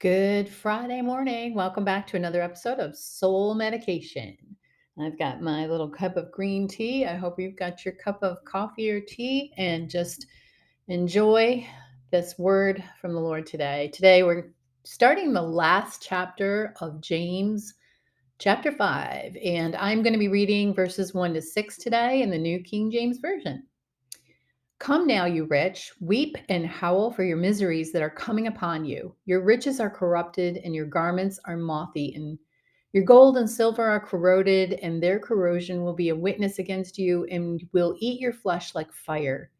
Good Friday morning. Welcome back to another episode of Soul Medication. I've got my little cup of green tea. I hope you've got your cup of coffee or tea and just enjoy this word from the Lord today. Today, we're starting the last chapter of James, chapter 5, and I'm going to be reading verses 1 to 6 today in the New King James Version. Come now, you rich, weep and howl for your miseries that are coming upon you. Your riches are corrupted, and your garments are moth-eaten. Your gold and silver are corroded, and their corrosion will be a witness against you and will eat your flesh like fire.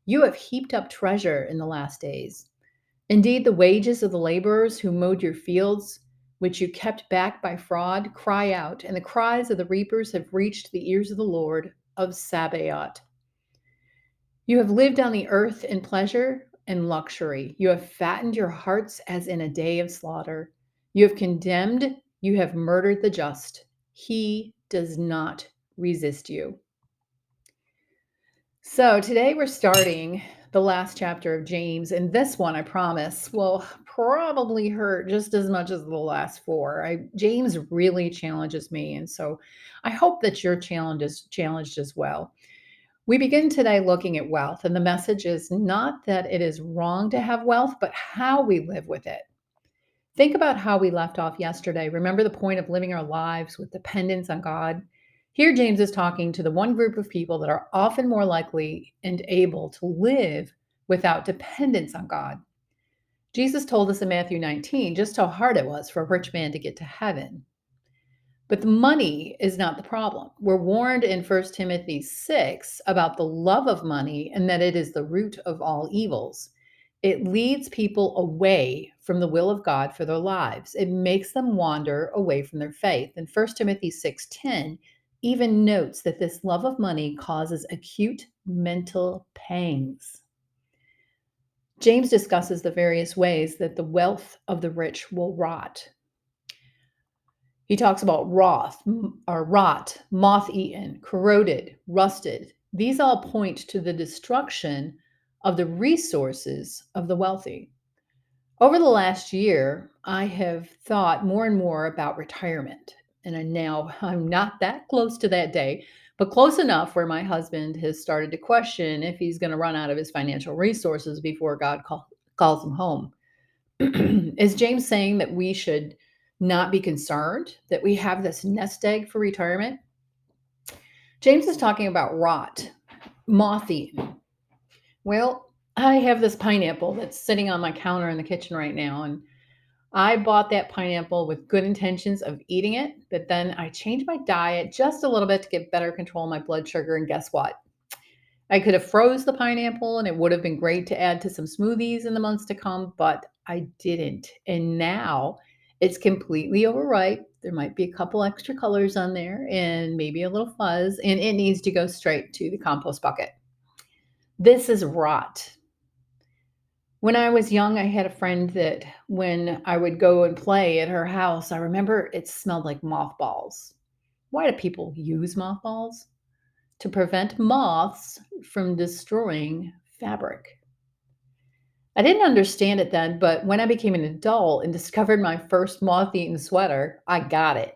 You have heaped up treasure in the last days. Indeed, the wages of the laborers who mowed your fields, which you kept back by fraud, cry out, and the cries of the reapers have reached the ears of the Lord of Sabaoth. You have lived on the earth in pleasure and luxury. You have fattened your hearts as in a day of slaughter. You have condemned, you have murdered the just. He does not resist you. So today we're starting the last chapter of James, and this one, I promise, will probably hurt just as much as the last four. James really challenges me, and so I hope that your challenge is challenged as well. We begin today looking at wealth, and the message is not that it is wrong to have wealth, but how we live with it. Think about how we left off yesterday. Remember the point of living our lives with dependence on God? Here, James is talking to the one group of people that are often more likely and able to live without dependence on God. Jesus told us in Matthew 19 just how hard it was for a rich man to get to heaven. But the money is not the problem. We're warned in 1 Timothy 6 about the love of money and that it is the root of all evils. It leads people away from the will of God for their lives. It makes them wander away from their faith. And 1 Timothy 6:10 even notes that this love of money causes acute mental pangs. James discusses the various ways that the wealth of the rich will rot. He talks about rot, moth-eaten, corroded, rusted. These all point to the destruction of the resources of the wealthy. Over the last year, I have thought more and more about retirement. And I'm not that close to that day, but close enough where my husband has started to question if he's going to run out of his financial resources before God calls him home. Is James saying that we should not be concerned that we have this nest egg for retirement? James is talking about rot, moth-eaten. Well, I have this pineapple that's sitting on my counter in the kitchen right now, and I bought that pineapple with good intentions of eating it, but then I changed my diet just a little bit to get better control of my blood sugar, and guess what? I could have froze the pineapple and it would have been great to add to some smoothies in the months to come, but I didn't. And now it's completely overripe. There might be a couple extra colors on there and maybe a little fuzz, and it needs to go straight to the compost bucket. This is rot. When I was young, I had a friend that when I would go and play at her house, I remember it smelled like mothballs. Why do people use mothballs? To prevent moths from destroying fabric. I didn't understand it then, but when I became an adult and discovered my first moth-eaten sweater, I got it.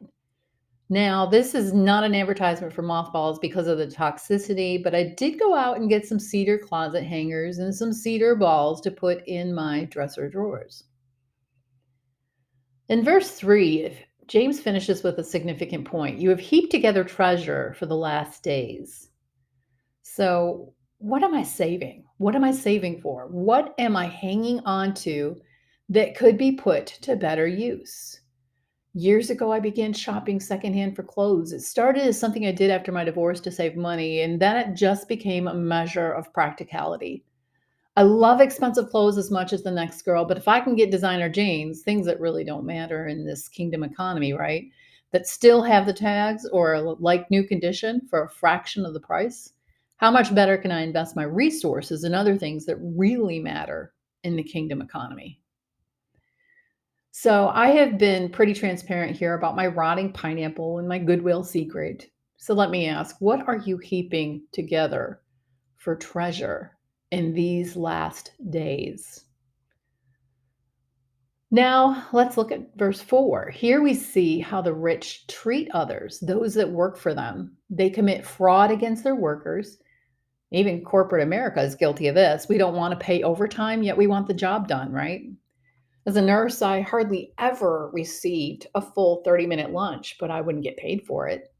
Now, this is not an advertisement for mothballs because of the toxicity, but I did go out and get some cedar closet hangers and some cedar balls to put in my dresser drawers. In verse 3, James finishes with a significant point. You have heaped together treasure for the last days. So, what am I saving? What am I saving for? What am I hanging on to that could be put to better use? Years ago, I began shopping secondhand for clothes. It started as something I did after my divorce to save money, and then it just became a measure of practicality. I love expensive clothes as much as the next girl, but if I can get designer jeans, things that really don't matter in this kingdom economy, right? That still have the tags or are like new condition for a fraction of the price, how much better can I invest my resources in other things that really matter in the kingdom economy? So I have been pretty transparent here about my rotting pineapple and my Goodwill secret. So let me ask, what are you heaping together for treasure in these last days? Now, let's look at verse 4. Here we see how the rich treat others, those that work for them. They commit fraud against their workers. Even corporate America is guilty of this. We don't want to pay overtime, yet we want the job done, right? As a nurse, I hardly ever received a full 30-minute lunch, but I wouldn't get paid for it.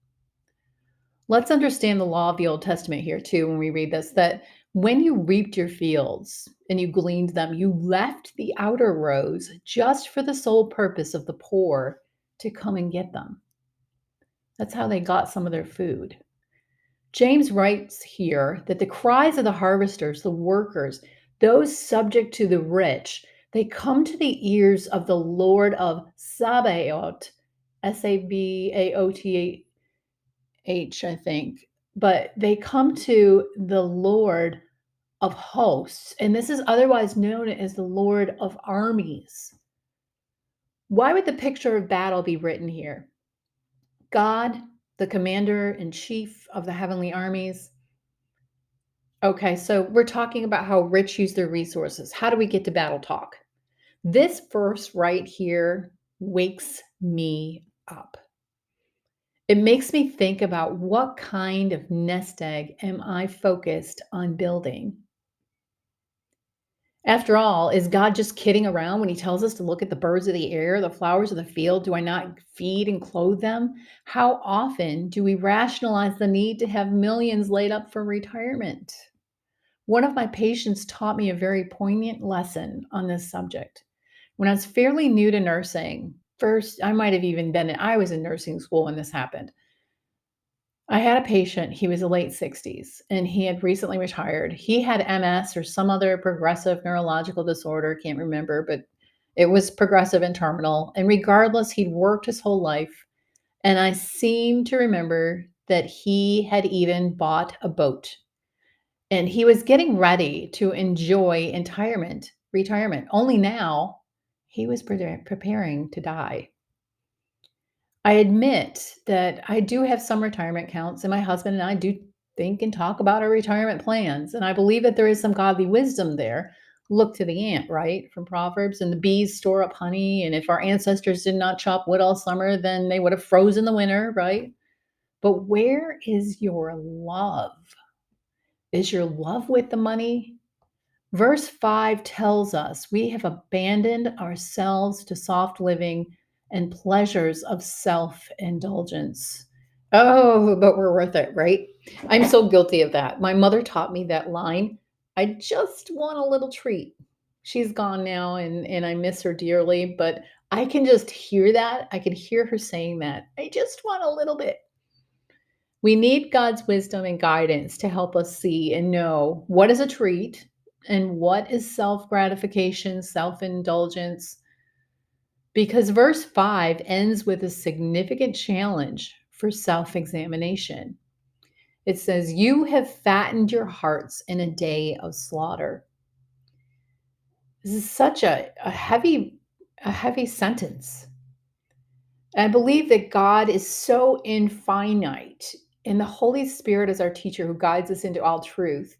Let's understand the law of the Old Testament here too when we read this, that when you reaped your fields and you gleaned them, you left the outer rows just for the sole purpose of the poor to come and get them. That's how they got some of their food. James writes here that the cries of the harvesters, the workers, those subject to the rich, they come to the ears of the Lord of Sabaoth, Sabaoth, I think, but they come to the Lord of hosts, and this is otherwise known as the Lord of armies. Why would the picture of battle be written here? God, the commander in chief of the heavenly armies. Okay, so we're talking about how rich use their resources. How do we get to battle talk? This verse right here wakes me up. It makes me think about what kind of nest egg am I focused on building? After all, is God just kidding around when he tells us to look at the birds of the air, the flowers of the field? Do I not feed and clothe them? How often do we rationalize the need to have millions laid up for retirement? One of my patients taught me a very poignant lesson on this subject. When I was fairly new to nursing, first, I was in nursing school when this happened. I had a patient, he was a late 60s, and he had recently retired. He had MS or some other progressive neurological disorder, can't remember, but it was progressive and terminal. And regardless, he'd worked his whole life. And I seem to remember that he had even bought a boat and he was getting ready to enjoy retirement. Only now he was preparing to die. I admit that I do have some retirement accounts, and my husband and I do think and talk about our retirement plans. And I believe that there is some godly wisdom there. Look to the ant, right? From Proverbs, and the bees store up honey. And if our ancestors did not chop wood all summer, then they would have frozen the winter, right? But where is your love? Is your love with the money? Verse 5 tells us we have abandoned ourselves to soft living and pleasures of self indulgence. Oh, but we're worth it, right? I'm so guilty of that. My mother taught me that line. I just want a little treat. She's gone now and I miss her dearly, but I can just hear that. I can hear her saying that. I just want a little bit. We need God's wisdom and guidance to help us see and know what is a treat and what is self gratification, self indulgence. Because verse 5 ends with a significant challenge for self examination. It says, "You have fattened your hearts in a day of slaughter." This is such a heavy sentence. I believe that God is so infinite, and the Holy Spirit is our teacher who guides us into all truth.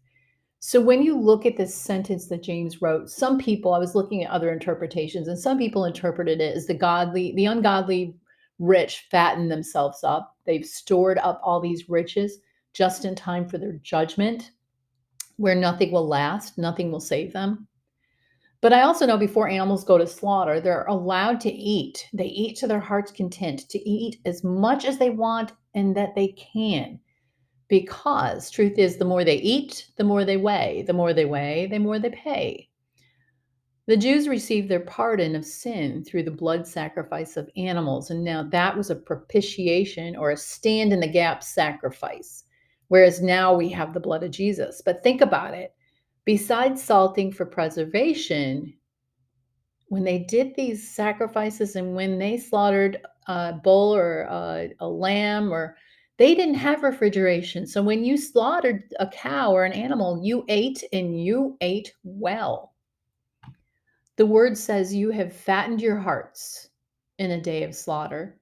So when you look at this sentence that James wrote, some people, I was looking at other interpretations, and some people interpreted it as the ungodly rich fatten themselves up. They've stored up all these riches just in time for their judgment, where nothing will last, nothing will save them. But I also know before animals go to slaughter, they're allowed to eat. They eat to their heart's content, to eat as much as they want and that they can. Because truth is, the more they eat, the more they weigh. The more they weigh, the more they pay. The Jews received their pardon of sin through the blood sacrifice of animals. And now that was a propitiation or a stand in the gap sacrifice. Whereas now we have the blood of Jesus. But think about it. Besides salting for preservation, when they did these sacrifices and when they slaughtered a bull or a lamb, or they didn't have refrigeration. So when you slaughtered a cow or an animal, you ate and you ate well. The word says you have fattened your hearts in a day of slaughter.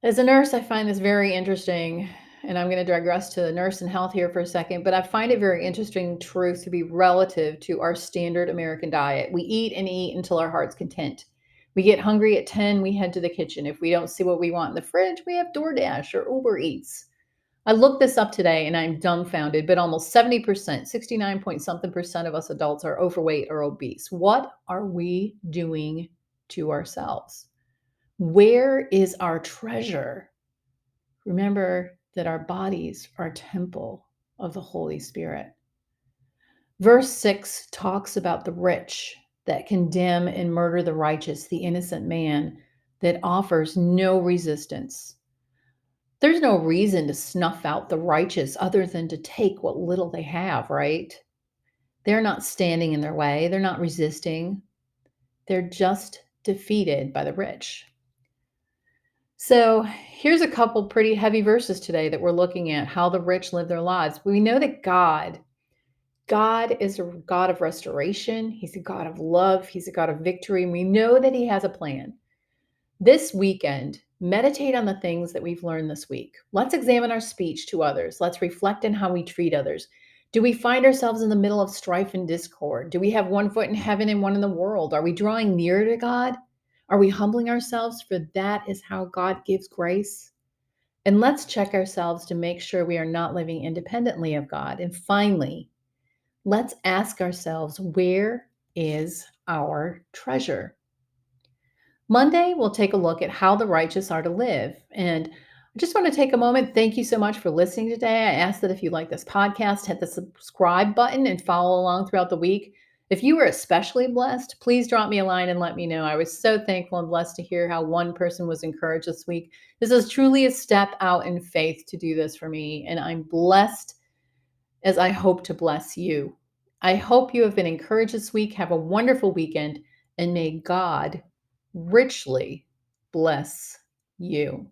As a nurse, I find this very interesting. and I'm going to digress to nurse and health here for a second, but I find it very interesting truth to be relative to our standard American diet. We eat and eat until our heart's content. We get hungry at 10, we head to the kitchen. If we don't see what we want in the fridge, we have DoorDash or Uber Eats. I looked this up today and I'm dumbfounded, but almost 70%, 69 point something percent of us adults are overweight or obese. What are we doing to ourselves? Where is our treasure? Remember that our bodies are a temple of the Holy Spirit. Verse 6 talks about the rich that condemn and murder the righteous, the innocent man that offers no resistance. There's no reason to snuff out the righteous other than to take what little they have, right? They're not standing in their way, they're not resisting, they're just defeated by the rich. So here's a couple pretty heavy verses today that we're looking at how the rich live their lives. We know that God is a God of restoration. He's a God of love. He's a God of victory. And we know that he has a plan. This weekend, meditate on the things that we've learned this week. Let's examine our speech to others. Let's reflect on how we treat others. Do we find ourselves in the middle of strife and discord? Do we have one foot in heaven and one in the world? Are we drawing near to God? Are we humbling ourselves? For that is how God gives grace. And let's check ourselves to make sure we are not living independently of God. And finally, let's ask ourselves, where is our treasure? Monday, we'll take a look at how the righteous are to live. And I just want to take a moment. Thank you so much for listening today. I ask that if you like this podcast, hit the subscribe button and follow along throughout the week. If you were especially blessed, please drop me a line and let me know. I was so thankful and blessed to hear how one person was encouraged this week. This is truly a step out in faith to do this for me. And I'm blessed as I hope to bless you. I hope you have been encouraged this week. Have a wonderful weekend, and may God richly bless you.